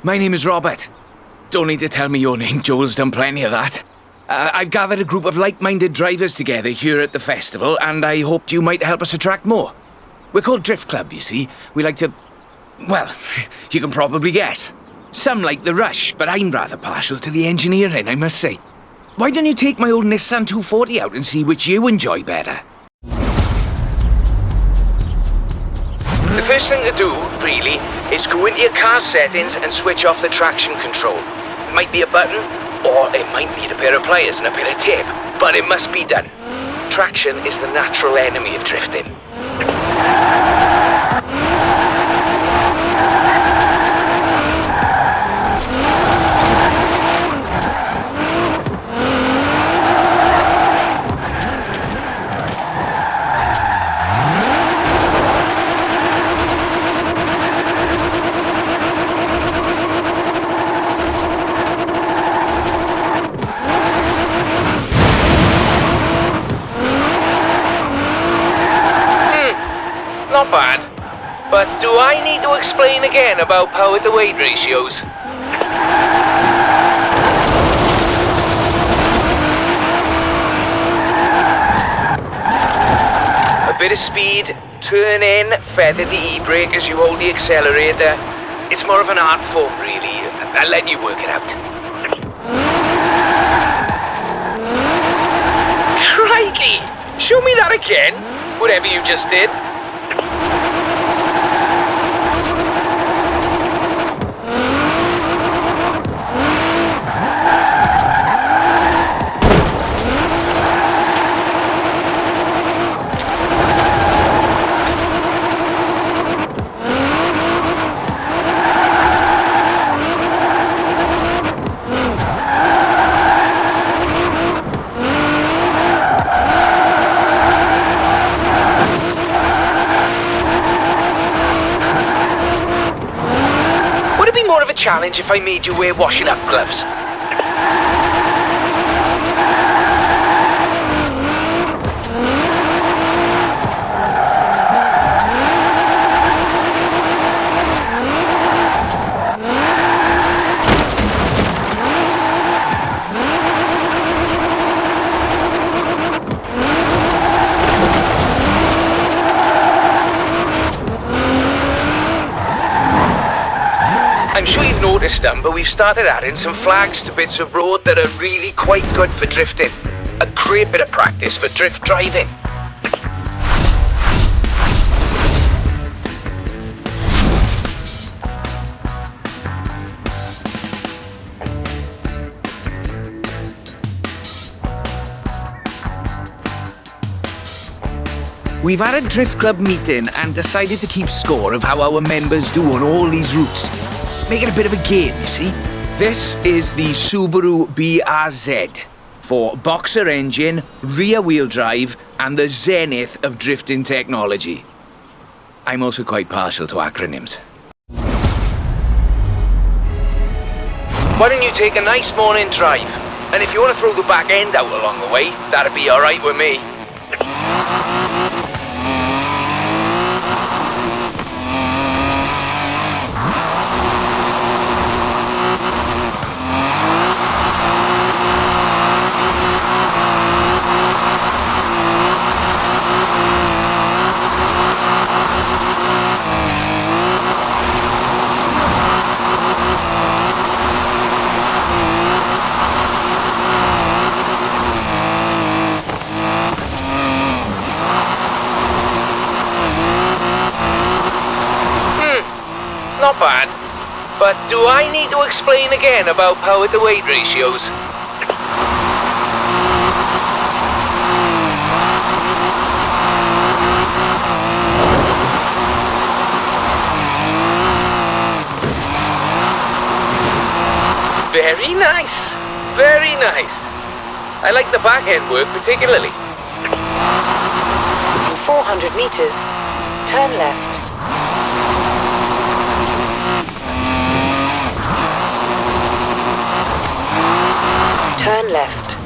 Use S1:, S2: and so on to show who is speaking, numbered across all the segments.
S1: My name is Robert. Don't need to tell me your name, Joel's done plenty of that. I've gathered a group of like-minded drivers together here at the festival, and I hoped you might help us attract more. We're called Drift Club, you see. We like to... well, you can probably guess. Some like the rush, but I'm rather partial to the engineering, I must say. Why don't you take my old Nissan 240 out and see which you enjoy better? The first thing to do, really, is go into your car's settings and switch off the traction control. It might be a button, or it might need a pair of pliers and a bit of tape, but it must be done. Traction is the natural enemy of drifting. Not bad. But do I need to explain again about power to weight ratios? A bit of speed, turn in, feather the e-brake as you hold the accelerator. It's more of an art form, really. I'll let you work it out. Crikey! Show me that again, whatever you just did. More of a challenge if I made you wear washing up gloves. I'm sure you've noticed them, but we've started adding some flags to bits of road that are really quite good for drifting. A great bit of practice for drift driving. We've had a Drift Club meeting and decided to keep score of how our members do on all these routes. Make it a bit of a game, you see. This is the Subaru BRZ for boxer engine, rear wheel drive, and the zenith of drifting technology. I'm also quite partial to acronyms. Why don't you take a nice morning drive? And if you want to throw the back end out along the way, that'd be alright with me. Not bad. But do I need to explain again about power to weight ratios? Very nice. Very nice. I like the back end work particularly.
S2: In 400 meters, turn left. Turn left.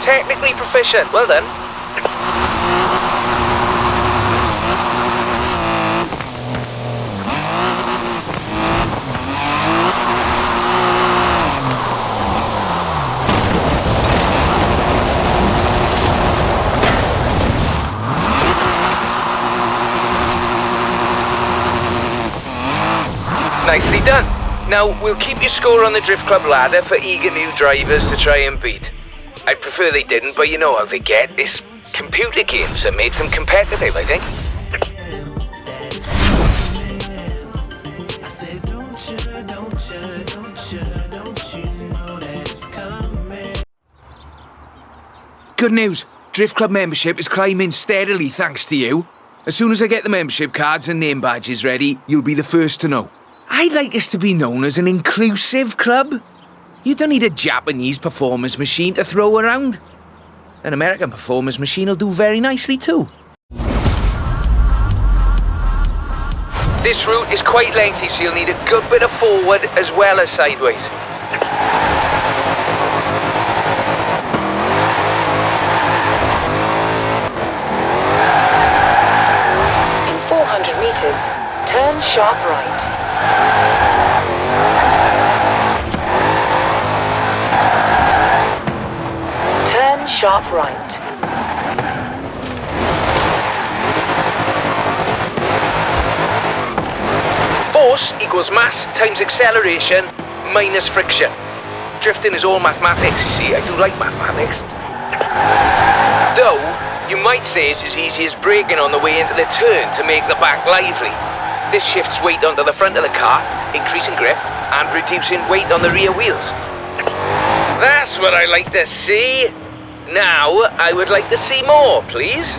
S1: technically proficient. Well done. Nicely done. Now, we'll keep your score on the Drift Club ladder for eager new drivers to try and beat. I'd prefer they didn't, but you know how they get. It's computer games that makes them competitive, I think. Good news. Drift Club membership is climbing steadily thanks to you. As soon as I get the membership cards and name badges ready, you'll be the first to know. I'd like us to be known as an inclusive club. You don't need a Japanese performance machine to throw around. An American performance machine will do very nicely too. This route is quite lengthy, so you'll need a good bit of forward as well as sideways.
S2: In 400 meters, turn sharp right. Turn sharp right.
S1: Force equals mass times acceleration minus friction. Drifting is all mathematics, you see. I do like mathematics. Though, you might say it's as easy as braking on the way into the turn to make the back lively. This shifts weight onto the front of the car, increasing grip and reducing weight on the rear wheels. That's what I like to see. Now, I would like to see more, please.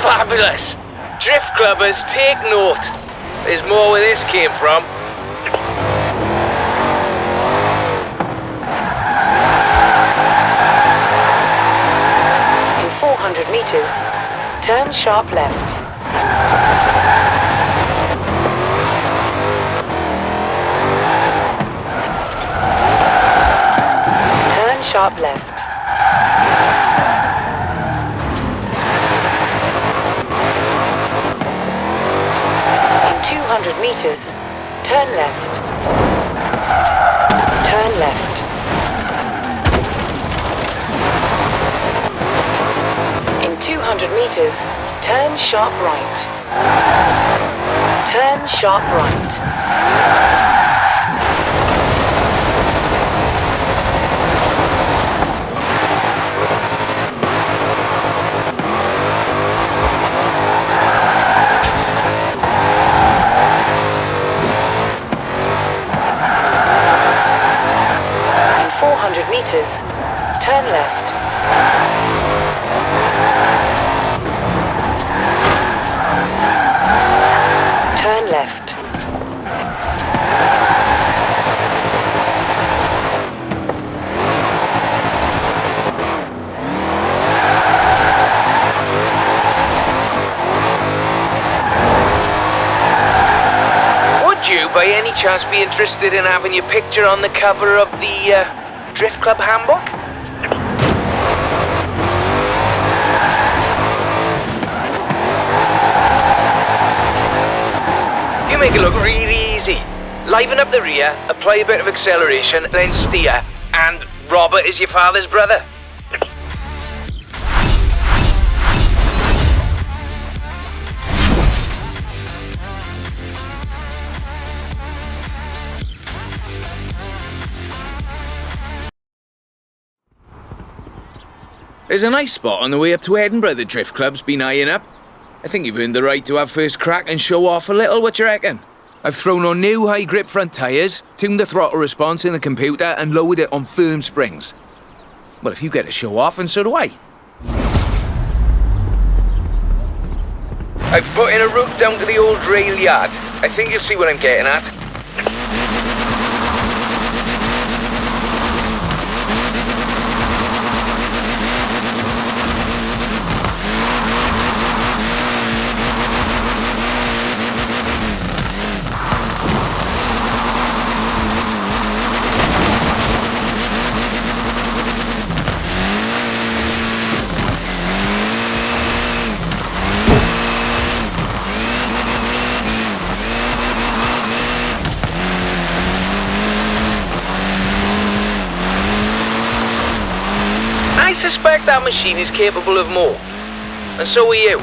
S1: Fabulous! Drift clubbers, take note. There's more where this came from.
S2: In 400 meters, turn sharp left. Turn sharp left. In 200 meters, turn left. Turn left. In 200 meters, turn sharp right. Turn sharp right. In 400 meters, turn left. Turn left.
S1: Would you, by any chance, be interested in having your picture on the cover of the Drift Club handbook? You make it look really easy. Liven up the rear, apply a bit of acceleration, then steer, and Robert is your father's brother. There's a nice spot on the way up to Edinburgh the Drift Club's been eyeing up. I think you've earned the right to have first crack and show off a little, what you reckon? I've thrown on new high grip front tyres, tuned the throttle response in the computer and lowered it on firm springs. Well, if you get a show off, and so do I. I've put in a route down to the old rail yard. I think you'll see what I'm getting at. suspect that machine is capable of more. And so are you.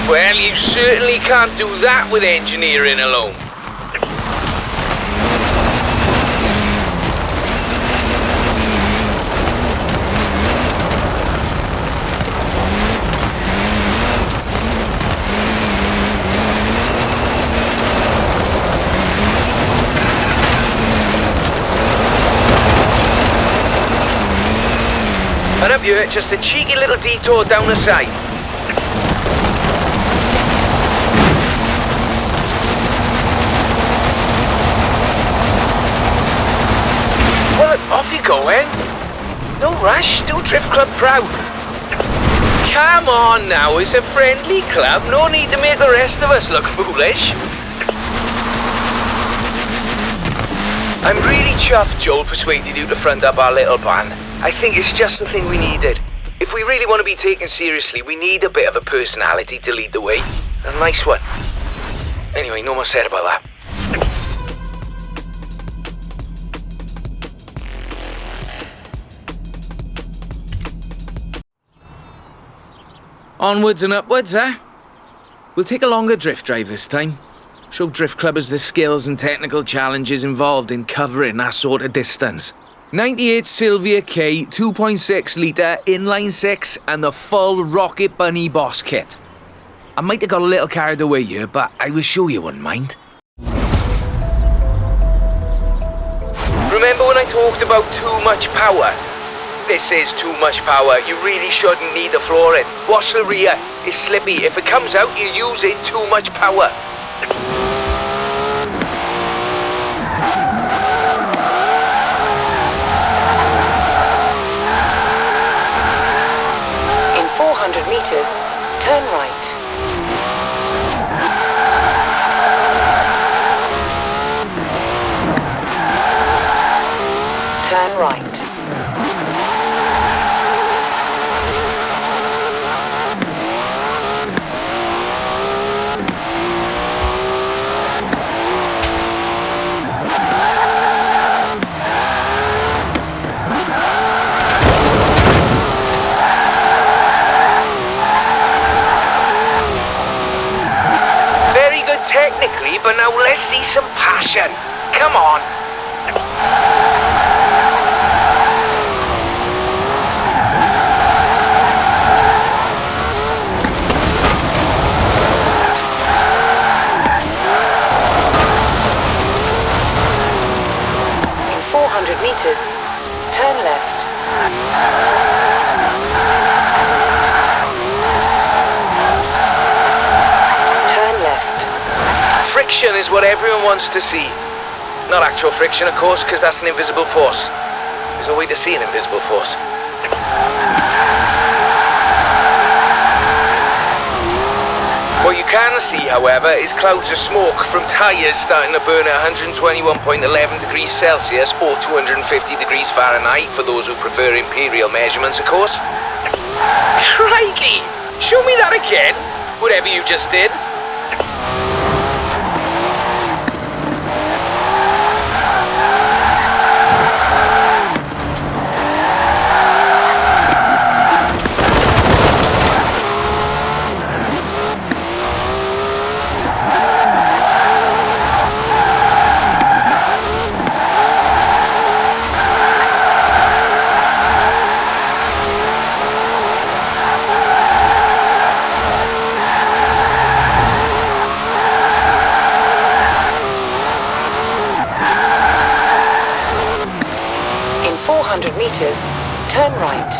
S1: Well, you certainly can't do that with engineering alone. And up here, just a cheeky little detour down the side. Off you go, eh? No rush, do Drift Club proud. Come on now, it's a friendly club. No need to make the rest of us look foolish. I'm really chuffed Joel persuaded you to front up our little band. I think it's just the thing we needed. If we really want to be taken seriously, we need a bit of a personality to lead the way. A nice one. Anyway, no more said about that. Onwards and upwards, eh? We'll take a longer drift drive this time. Show drift clubbers the skills and technical challenges involved in covering that sort of distance. 98 Sylvia K, 2.6 litre, inline 6, and the full Rocket Bunny boss kit. I might have got a little carried away here, but I was sure you wouldn't mind. Remember when I talked about too much power? This is too much power. You really shouldn't need the flooring. Watch the rear. It's slippy. If it comes out, you're using too much power.
S2: In 400 meters, turn right. Turn right.
S1: Technically, but now let's see some passion. Come on.
S2: In 400 meters, turn left.
S1: Friction is what everyone wants to see. Not actual friction, of course, because that's an invisible force. There's a way to see an invisible force. What you can see, however, is clouds of smoke from tyres starting to burn at 121.11 degrees Celsius or 250 degrees Fahrenheit for those who prefer imperial measurements, of course. Crikey! Show me that again, whatever you just did.
S2: In 400 meters, turn right.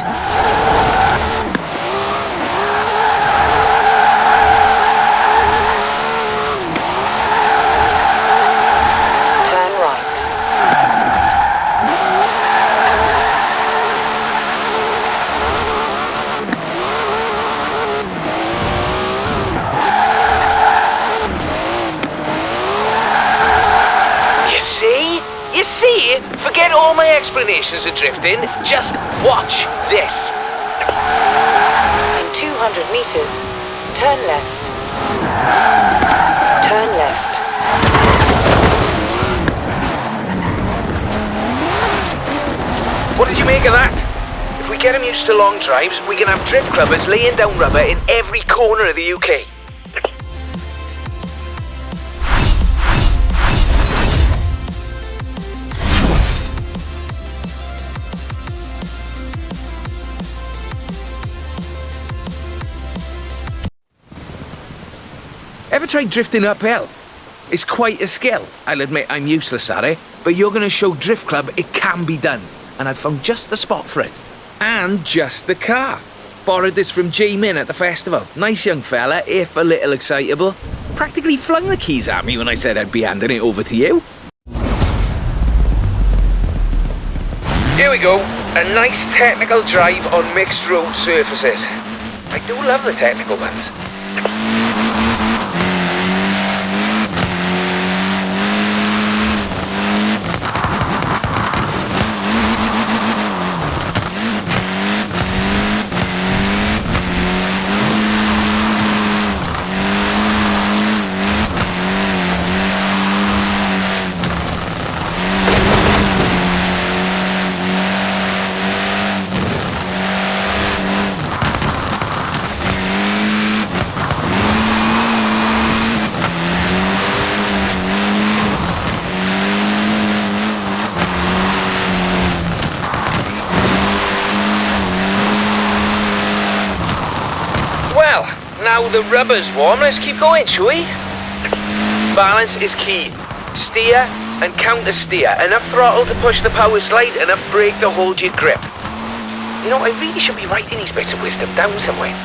S2: Turn right.
S1: explanations of drifting, just watch this.
S2: In 200 meters, turn left. Turn left.
S1: What did you make of that? If we get them used to long drives, we can have drift clubbers laying down rubber in every corner of the UK. Ever tried drifting uphill? It's quite a skill. I'll admit I'm useless at it, but you're going to show Drift Club it can be done. And I've found just the spot for it. And just the car. Borrowed this from J-Min at the festival. Nice young fella, if a little excitable. Practically flung the keys at me when I said I'd be handing it over to you. Here we go. A nice technical drive on mixed road surfaces. I do love the technical ones. Well, now the rubber's warm, let's keep going, shall we? Balance is key. Steer and counter steer. Enough throttle to push the power slide, enough brake to hold your grip. You know, I really should be writing these bits of wisdom down somewhere.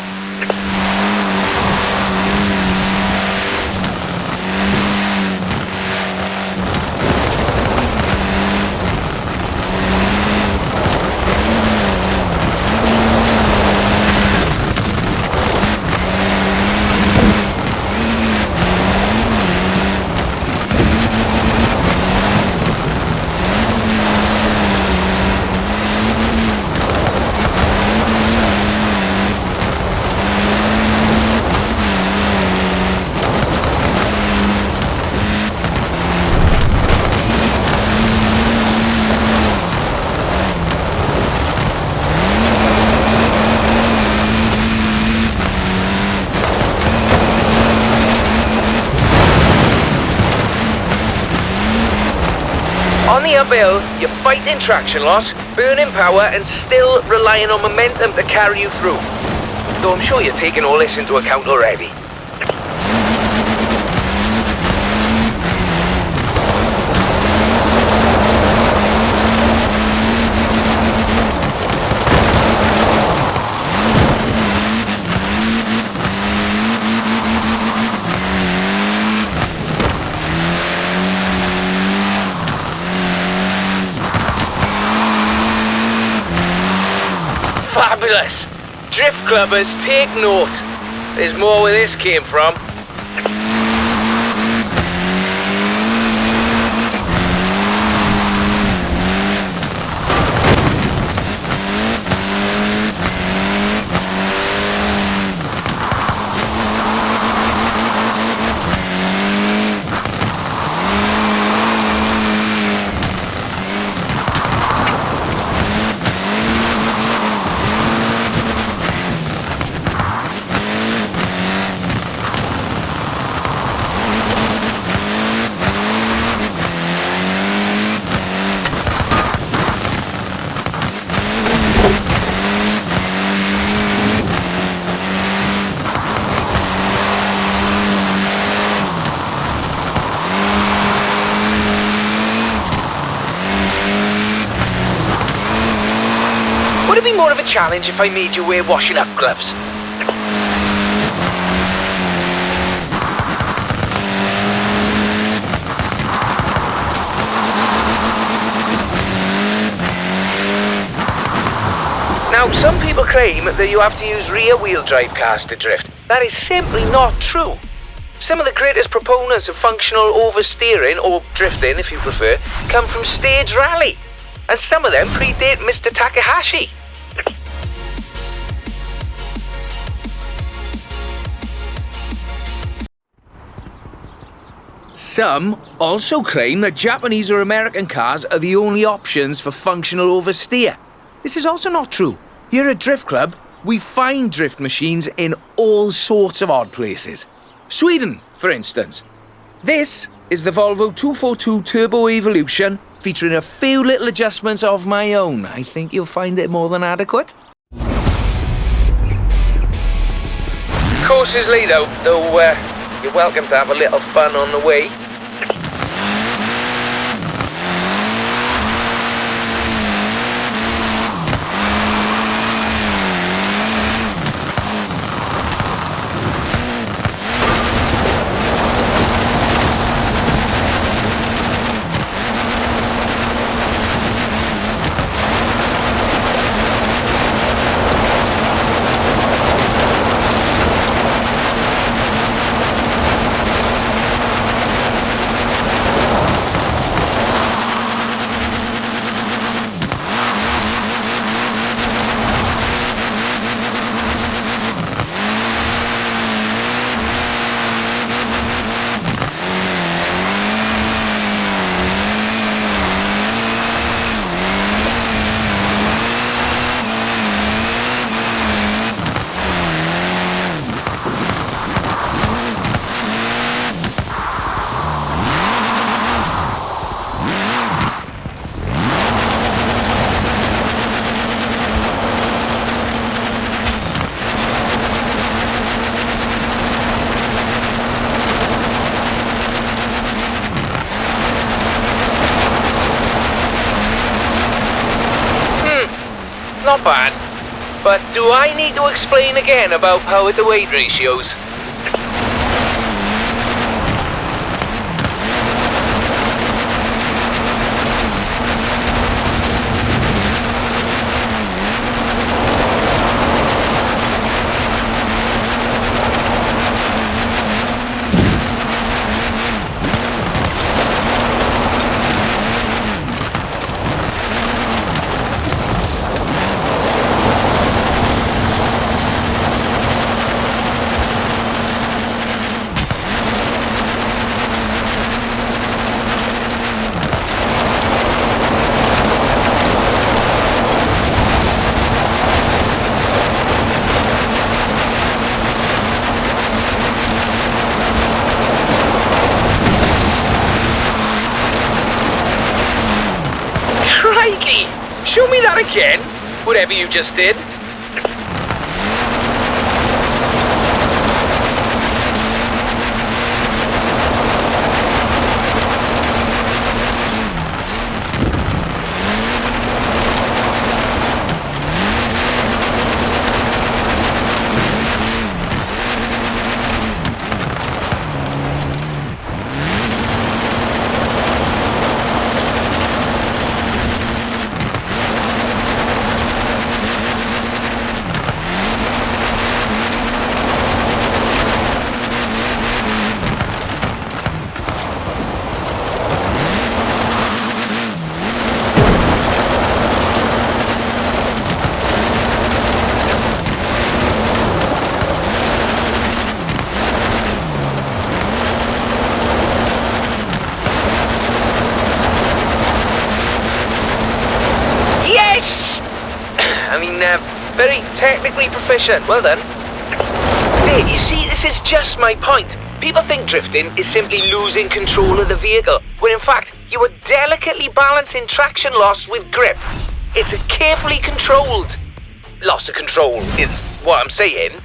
S1: On the uphill, you're fighting traction loss, burning power and still relying on momentum to carry you through. Though I'm sure you're taking all this into account already. Fabulous! Drift clubbers, take note. There's more where this came from. Would it be more of a challenge if I made you wear washing up gloves? Now, some people claim that you have to use rear-wheel drive cars to drift. That is simply not true. Some of the greatest proponents of functional oversteering, or drifting if you prefer, come from stage rally. and some of them predate Mr. Takahashi. Some also claim that Japanese or American cars are the only options for functional oversteer. This is also not true. Here at Drift Club, we find drift machines in all sorts of odd places. Sweden, for instance. This is the Volvo 242 Turbo Evolution, featuring a few little adjustments of my own. I think you'll find it more than adequate. Course is late though you're welcome to have a little fun on the way. Not bad. But do I need to explain again about power to weight ratios? Crikey! Show me that again, whatever you just did. Very technically proficient. Well done. There, you see, this is just my point. People think drifting is simply losing control of the vehicle, when in fact, you are delicately balancing traction loss with grip. It's a carefully controlled loss of control, is what I'm saying.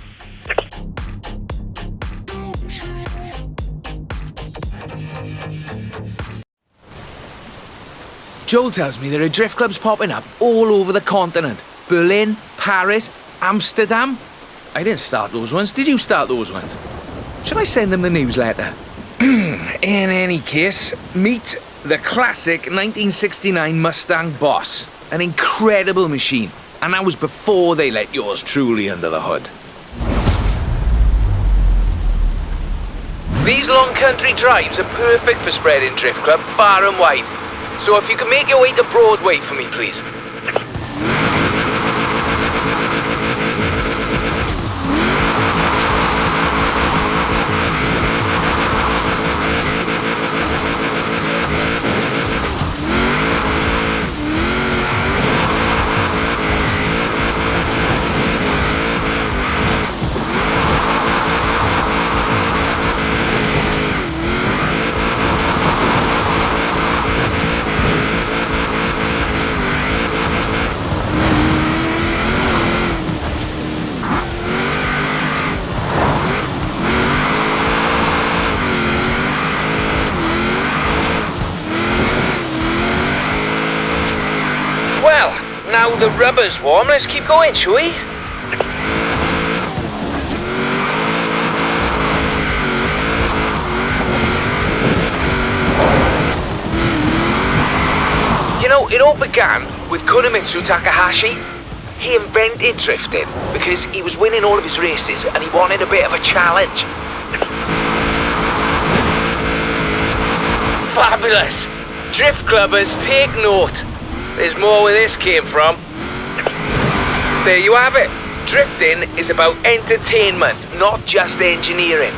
S1: Joel tells me there are drift clubs popping up all over the continent. Berlin, Paris, Amsterdam. I didn't start those ones. Did you start those ones? Should I send them the newsletter? In any case, meet the classic 1969 Mustang Boss. An incredible machine. And that was before they let yours truly under the hood. These long country drives are perfect for spreading Drift Club far and wide. So if you can make your way to Broadway for me, please. Well, now the rubber's warm, let's keep going, shall we? You know, it all began with Kunimitsu Takahashi. He invented drifting because he was winning all of his races and he wanted a bit of a challenge. Fabulous! Drift clubbers, take note. There's more where this came from. There you have it. Drifting is about entertainment, not just engineering.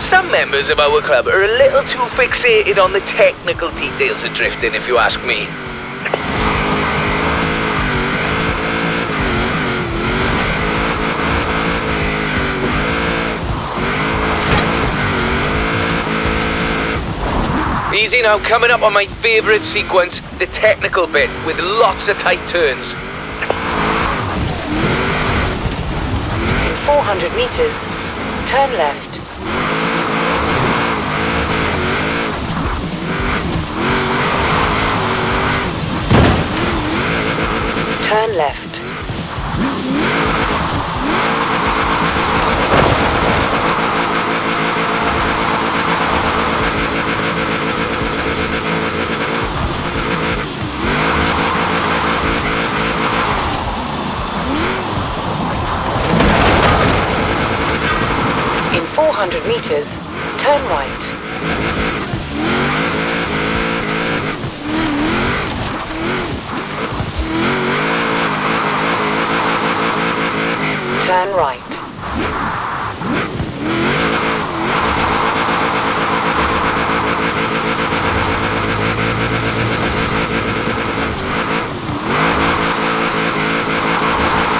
S1: Some members of our club are a little too fixated on the technical details of drifting, if you ask me. Easy now, coming up on my favourite sequence, the technical bit, with lots of tight turns.
S2: In 400 meters, turn left. Turn left. In 400 meters, turn right. Turn right.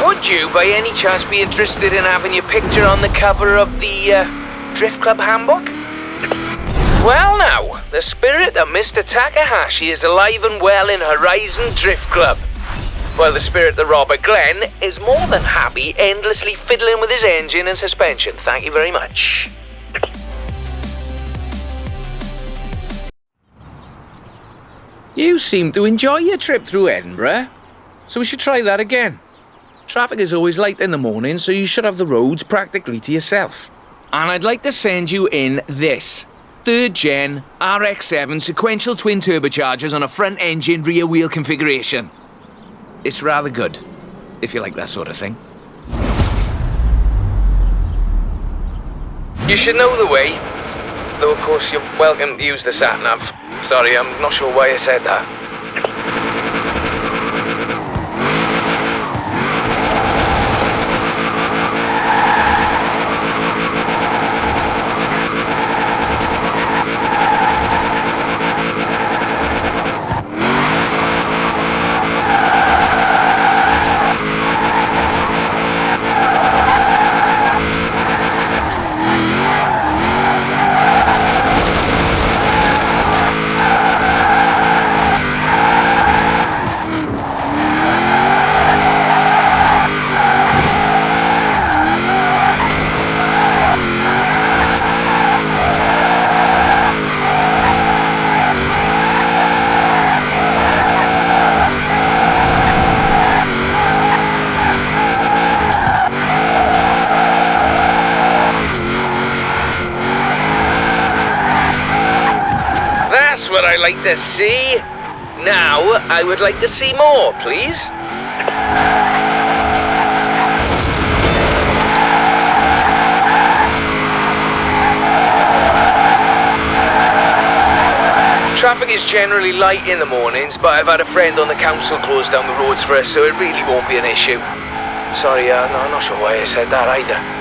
S1: Would you, by any chance, be interested in having your picture on the cover of the Drift Club handbook? Well now, the spirit of Mr. Takahashi is alive and well in Horizon Drift Club. While the spirit of Robert Glenn is more than happy endlessly fiddling with his engine and suspension. Thank you very much. You seem to enjoy your trip through Edinburgh, so we should try that again. Traffic is always light in the morning, so you should have the roads practically to yourself. And I'd like to send you in this 3rd gen RX-7 sequential twin turbochargers on a front engine rear wheel configuration. It's rather good, if you like that sort of thing. You should know the way, though of course you're welcome to use the sat-nav. Sorry, I'm not sure why I said that. What I like to see. Now, I would like to see more, please. Traffic is generally light in the mornings, but I've had a friend on the council close down the roads for us, so it really won't be an issue. Sorry, no, I'm not sure why I said that either.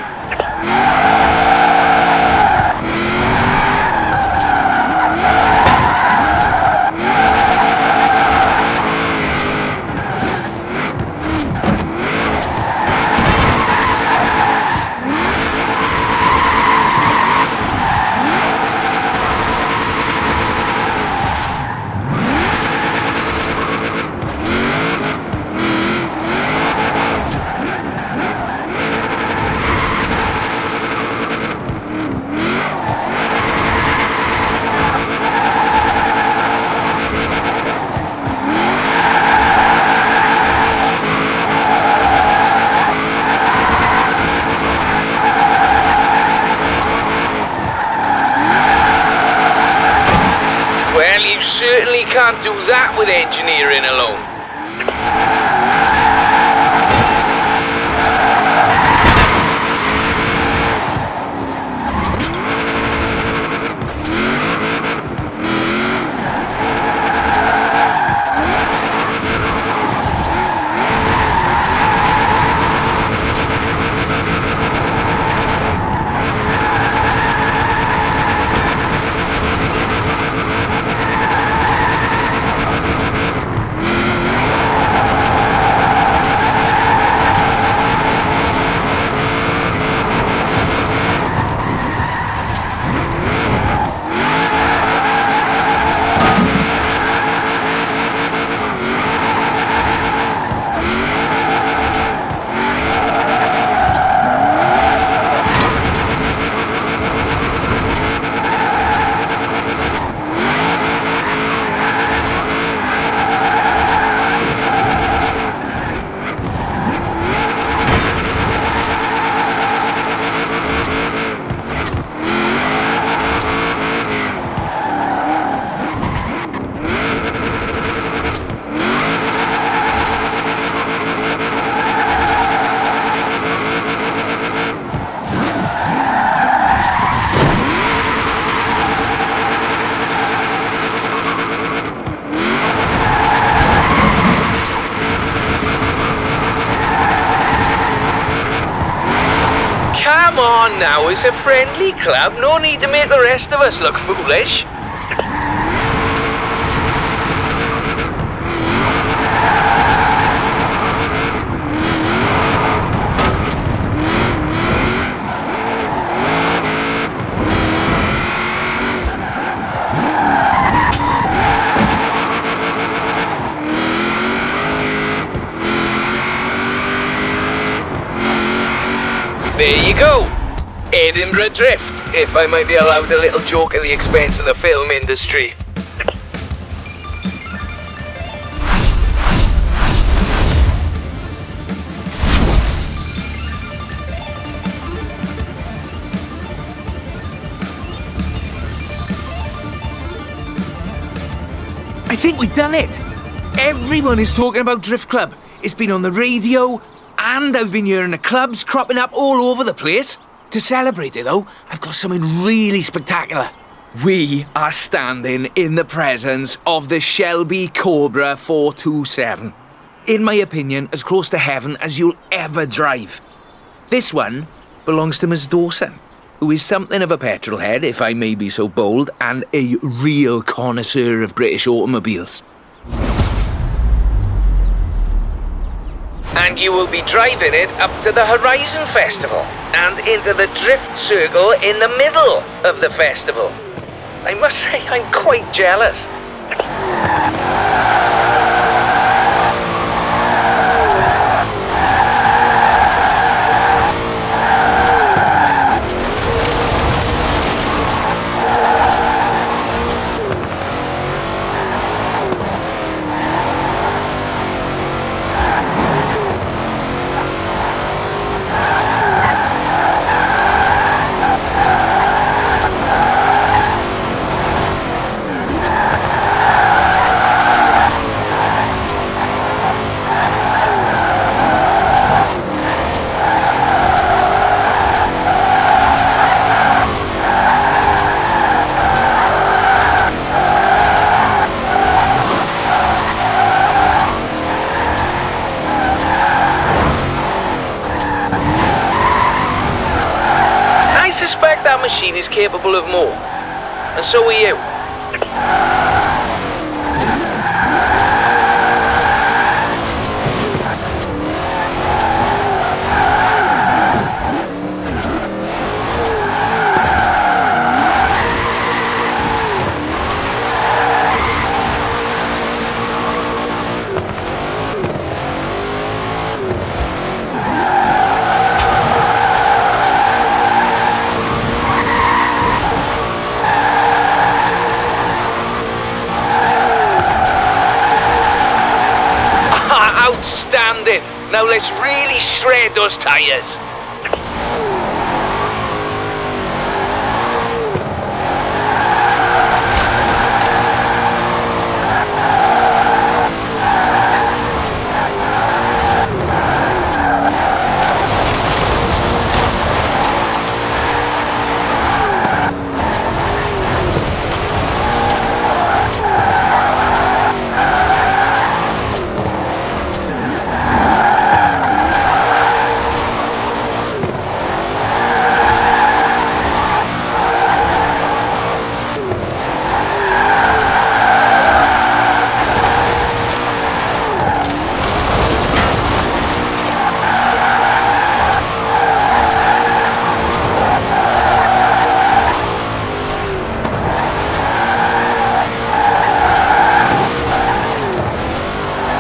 S1: Certainly can't do that with engineering alone. Come on now, it's a friendly club. No need to make the rest of us look foolish. There you go. Edinburgh Drift, if I might be allowed a little joke at the expense of the film industry. I think we've done it. Everyone is talking about Drift Club. It's been on the radio, and I've been hearing the clubs cropping up all over the place. To celebrate it, though, I've got something really spectacular. We are standing in the presence of the Shelby Cobra 427. In my opinion, as close to heaven as you'll ever drive. This one belongs to Miss Dawson, who is something of a petrol head, if I may be so bold, and a real connoisseur of British automobiles. And you will be driving it up to the Horizon Festival and into the drift circle in the middle of the festival. I must say I'm quite jealous. that machine is capable of more. And so are you. Outstanding! Now let's really shred those tires.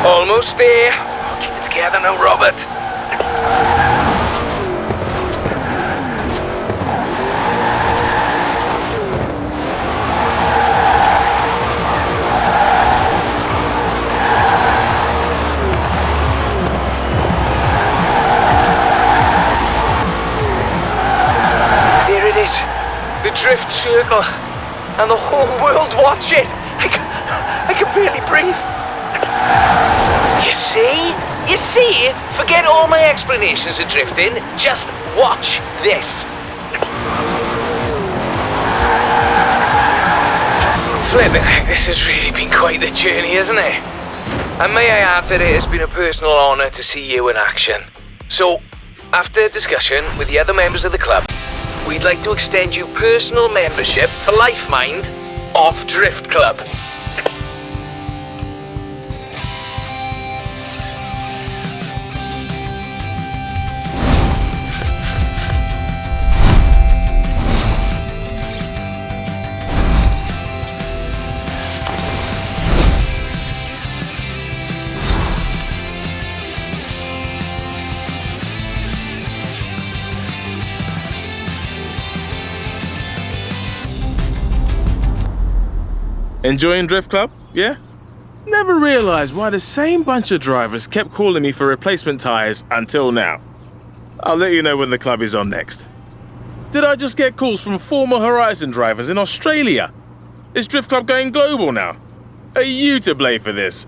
S1: Almost there. Keep it together now, Robert. There it is. The drift circle. And the whole world watch it. I can barely breathe. You see? Forget all my explanations of drifting. Just watch this. Flippin', this has really been quite the journey, hasn't it? And may I add that it has been a personal honour to see you in action. So, after discussion with the other members of the club, we'd like to extend you personal membership for life, mind, of Drift Club.
S3: Enjoying Drift Club? Yeah? Never realised why the same bunch of drivers kept calling me for replacement tyres until now. I'll let you know when the club is on next. Did I just get calls from former Horizon drivers in Australia? Is Drift Club going global now? Are you to blame for this?